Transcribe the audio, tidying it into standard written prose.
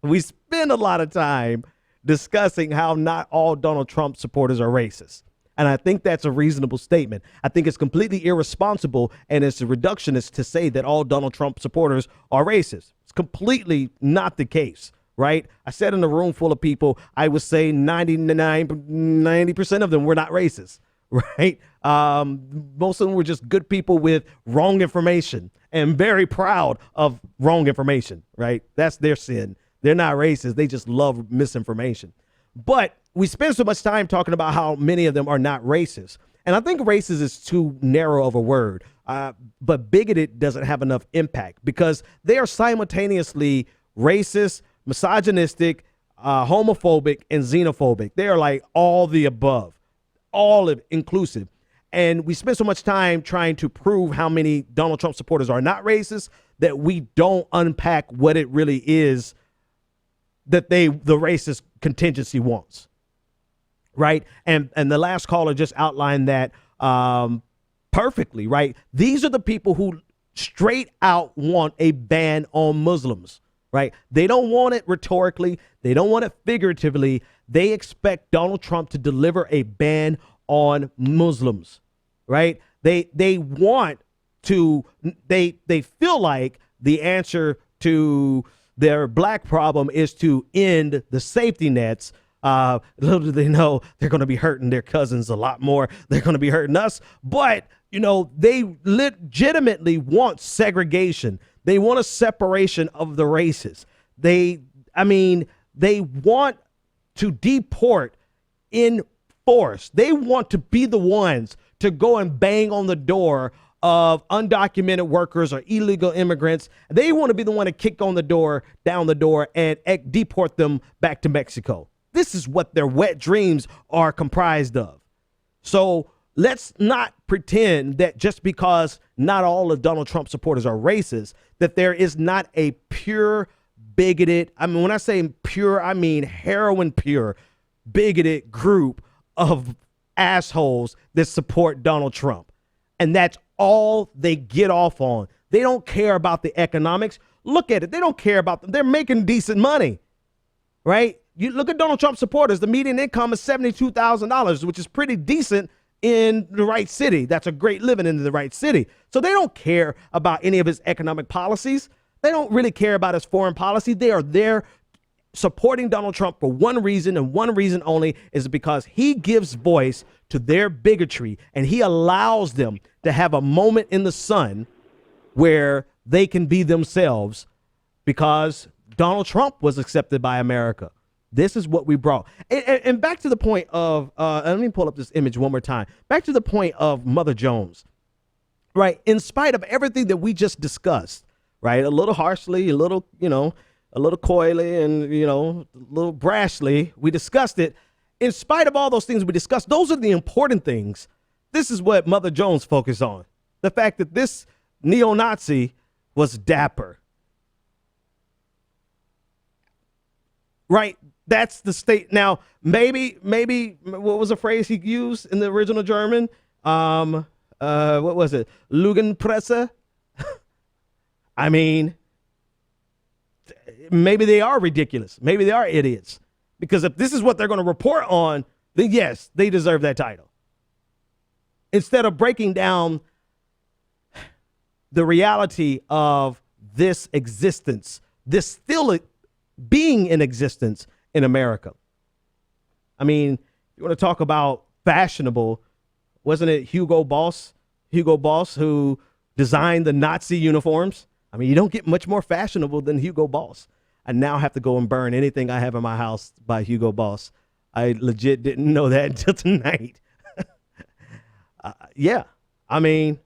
We spend a lot of time discussing how not all Donald Trump supporters are racist. And I think that's a reasonable statement. I think it's completely irresponsible and it's a reductionist to say that all Donald Trump supporters are racist. It's completely not the case, right? I said in a room full of people, I would say 90% of them were not racist, right? Most of them were just good people with wrong information and very proud of wrong information, right? That's their sin. They're not racist. They just love misinformation. But we spend so much time talking about how many of them are not racist. And I think racist is too narrow of a word. But bigoted doesn't have enough impact because they are simultaneously racist, misogynistic, homophobic, and xenophobic. They are like all the above, all inclusive. And we spend so much time trying to prove how many Donald Trump supporters are not racist that we don't unpack what it really is that the racist contingency wants, right? And the last caller just outlined that perfectly, right? These are the people who straight out want a ban on Muslims, right? They don't want it rhetorically. They don't want it figuratively. They expect Donald Trump to deliver a ban on Muslims, right? They want to, they feel like the answer to their black problem is to end the safety nets. Little do they know they're going to be hurting their cousins a lot more. They're going to be hurting us. But, you know, they legitimately want segregation. They want a separation of the races. They want to deport in force. They want to be the ones to go and bang on the door of undocumented workers or illegal immigrants. They want to be the one to kick down the door and deport them back to Mexico. This is what their wet dreams are comprised of. So let's not pretend that just because not all of Donald Trump supporters are racist, that there is not a pure bigoted, I mean, when I say pure, I mean heroin pure, bigoted group of assholes that support Donald Trump. And that's all they get off on. They don't care about the economics. Look at it. They don't care about them. They're making decent money, right? You look at Donald Trump supporters. The median income is $72,000, which is pretty decent in the right city. That's a great living in the right city. So they don't care about any of his economic policies. They don't really care about his foreign policy. They are there supporting Donald Trump for one reason and one reason only, is because he gives voice to their bigotry and he allows them to have a moment in the sun where they can be themselves because Donald Trump was accepted by America. This is what we brought. And back to the point of, let me pull up this image one more time. Back to the point of Mother Jones, right? In spite of everything that we just discussed, right? A little harshly, a little coyly, and, a little brashly, we discussed it. In spite of all those things we discussed, those are the important things. This is what Mother Jones focused on. The fact that this neo-Nazi was dapper. Right? That's the state. Now, maybe, what was the phrase he used in the original German? What was it? Lügenpresse? I mean, maybe they are ridiculous. Maybe they are idiots. Because if this is what they're going to report on, then yes, they deserve that title. Instead of breaking down the reality of this existence, this still being in existence in America. I mean, you want to talk about fashionable, wasn't it Hugo Boss who designed the Nazi uniforms? I mean, you don't get much more fashionable than Hugo Boss. I now have to go and burn anything I have in my house by Hugo Boss. I legit didn't know that until tonight. Yeah, I mean,